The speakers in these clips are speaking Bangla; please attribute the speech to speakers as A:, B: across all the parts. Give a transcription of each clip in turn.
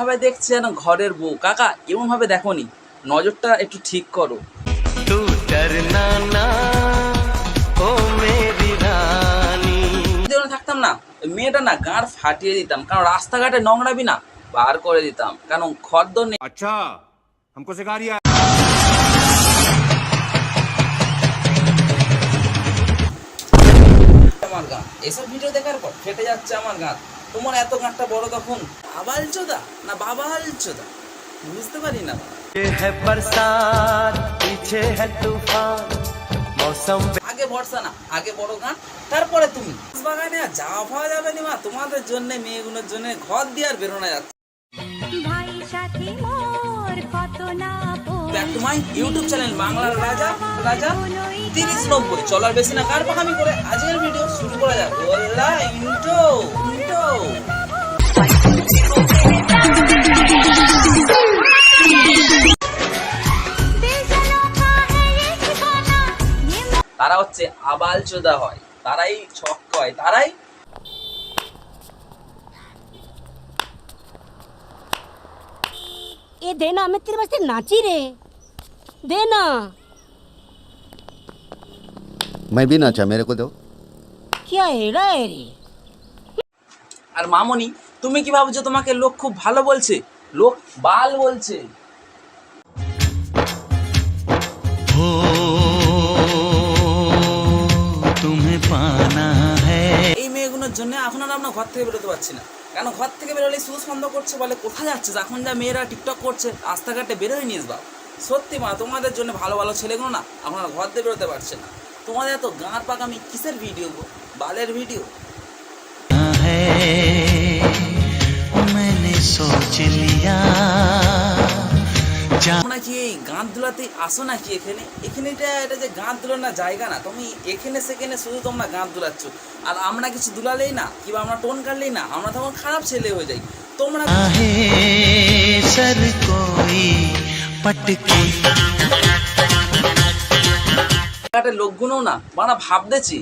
A: ভাবে দেখছে যেন ঘরের বউ। কাকা এমন ভাবে দেখোনি, নজরটা একটু ঠিক করো। থাকতাম না মেয়েটা না গাঁড় ফাটিয়ে দিতাম, কারণ রাস্তাঘাটে নোংরাবি না বার করে দিতাম, কারণ খদ্দর নেই।
B: আচ্ছা हमको सिखा रिया
A: আমার গান এসব ভিডিও দেখার পর ফেটে যাচ্ছে আমার গান। তোমার এত গানটা বড় তখন আবাল চোদা না বাবাল চোদা বুঝতে পারি না। আগে ভরসা না, আগে বড় গান, তারপরে তুমি বাগানে যাওয়া পাওয়া যাবে না। মা তোমাদের জন্য মেয়েগুলোর জন্য ঘর দিয়ে আর বেরোনো যাচ্ছে। Back to my YouTube channel বাংলার রাজা রাজা 3090। চলার বেশি না কার পাখামি করে আজকের ভিডিও শুরু করা যাক। OLA intro intro. তারা হচ্ছে আবাল চোদা হয়, তারাই ছক হয়, তারাই
C: ए देना मैं तेरे वास्ते नाची रे देना।
D: मैं भी नाचा, मेरे को दो।
C: क्या एड़ा है रे।
A: আর মামনি তুমি কি ভাবছো তোমাকে লোক খুব ভালো বলছে? লোক বাল বলছে।
E: तुम्हें पाना है।
A: এই মেয়েগুলোর জন্য এখন আর আমরা ঘর থেকে বেরোতে পারছি না, কারণ ঘর থেকে বেরোলে সুস বন্ধ করছে, বলে কোথায় যাচ্ছে? এখন যা মেয়েরা টিকটক করছে রাস্তাঘাটে বেরোয় নিস বা। সত্যি মা তোমাদের জন্য ভালো ভালো ছেলেগুলো না এখন আর ঘর থেকে বেরোতে পারছে না। তোমাদের এত গাঁর পাকামি কিসের ভিডিও গো? বালের ভিডিও।
E: मैंने सोच लिया
A: নাকি এই গাঁত ধুলাতে আসো নাকি এখানে? এখানে এটা যে গাঁত ধুলানোর জায়গা না, তুমি এখানে সেখানে শুধু তোমরা গাঁত ধুলাচ্ছ। আর আমরা কিছু ধুলালেই না কিংবা আমরা টোন কাটলেই না আমরা তখন খারাপ ছেলে হয়ে যাই। তোমরা
E: सर कोई पटके
A: লোকগুলো না বানা ভাবতেছি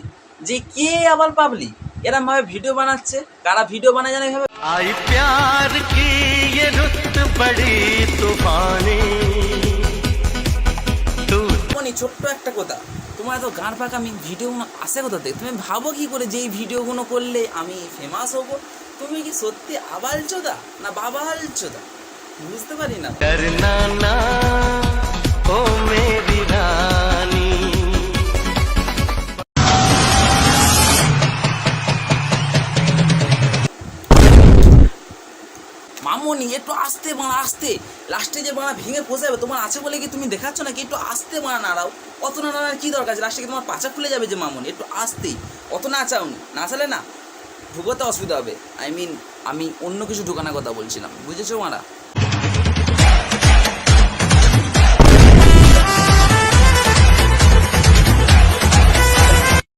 A: যে কে আবার পাবলি এরম ভাবে ভিডিও বানাচ্ছে। কারা ভিডিও বানায় জানে ভাবে
E: आई प्यार की ये रुत बड़ी तूफानी।
A: ছোট্ট একটা কথা, তোমার এত গান পাকামি ভিডিওগুলো আসে কোথা থেকে? তুমি ভাবো কি করে যে এই ভিডিওগুলো করলে আমি ফেমাস হবো? তুমি কি সত্যি আবাল চোদা না বাবাল চোদা বুঝতে পারি না।
E: डरना ना ओ मेरी रानी।
A: মামনি একটু আস্তে বানা, আস্তে। লাস্টে যে বানা ভেঙে পচে যাবে। তোমার আছে বলে কি তুমি দেখাচ্ছ নাকি? একটু আস্তে বানা নাড়াও। অত না নাড়ার কি দরকার? লাস্টে কি তোমার পাচা খুলে যাবে যে মামনি? একটু আস্তে, অত নাচাওনি, নাচালে না ঢুকোতে অসুবিধা হবে। আমি অন্য কিছু ঢুকানোর কথা বলছিলাম, বুঝেছো মারা?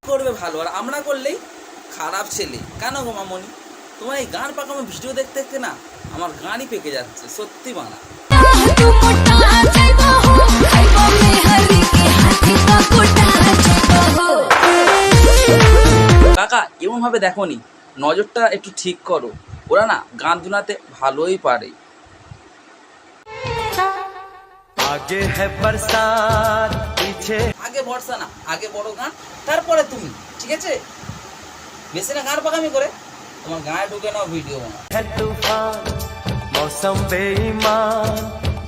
A: করবে ভালো আর আমরা করলেই খারাপ ছেলে। কেন গো মামনি? তোমার এই গান পাকামো ভিডিও দেখতে দেখতে না আমার গানই পেকে যাচ্ছে সত্যি বানা। কাকা এমন ভাবে দেখোনি, নজরটা একটু ঠিক করো। ওরা না গান দুনাতে ভালোই পারে।
E: आगे है बरसात पीछे
A: আগে ভরসা না, আগে বড় গান, তারপরে তুমি। ঠিক আছে, বেশি না গান পাকামি করে তোমার গায়ে ঢুকে নাও ভিডিও বানাও।
E: है तूफान मौसम बेईमान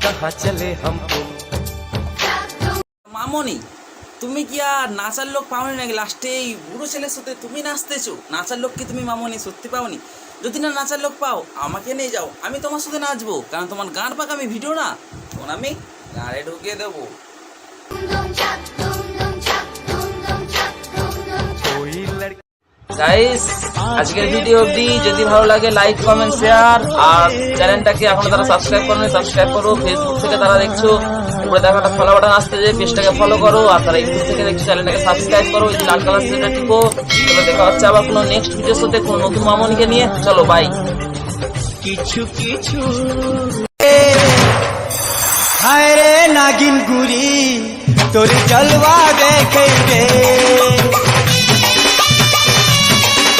E: कहाँ चले हमको।
A: মামনি তুমি কি আর নাচার লোক পাওনি নাকি? লাস্টে এই বুড়ো ছেলের সাথে তুমি নাচতেছো। নাচার লোক কি তুমি মামনি সত্যি পাওনি? যদি না নাচার লোক পাও আমাকে নিয়ে যাও, আমি তোমার সাথে নাচবো। কারণ তোমার গান পাকামি ভিডিও না তখন আমি গানে ঢুকিয়ে দেবো। গাইস আজকের ভিডিও অবধি। যদি ভালো লাগে লাইক কমেন্ট শেয়ার, আর চ্যানেলটাকে এখনো তারা সাবস্ক্রাইব করোনি সাবস্ক্রাইব করো। ফেসবুক থেকে তারা দেখছো উপরে দেখো একটা ফলো বাটন আসতে, যে পেজটাকে ফলো করো। আর তারা ইউটিউব থেকে দেখছো চ্যানেলটাকে সাবস্ক্রাইব করো। এই লাল কালার সেটা টিপো। চলো দেখা হচ্ছে আবার কোনো নেক্সট ভিডিওর সাথে কোনো নতুন মামনিকে নিয়ে। চলো বাই।
E: किछु किछु हाय रे नागिन गुरी तोर जलवा देखे रे।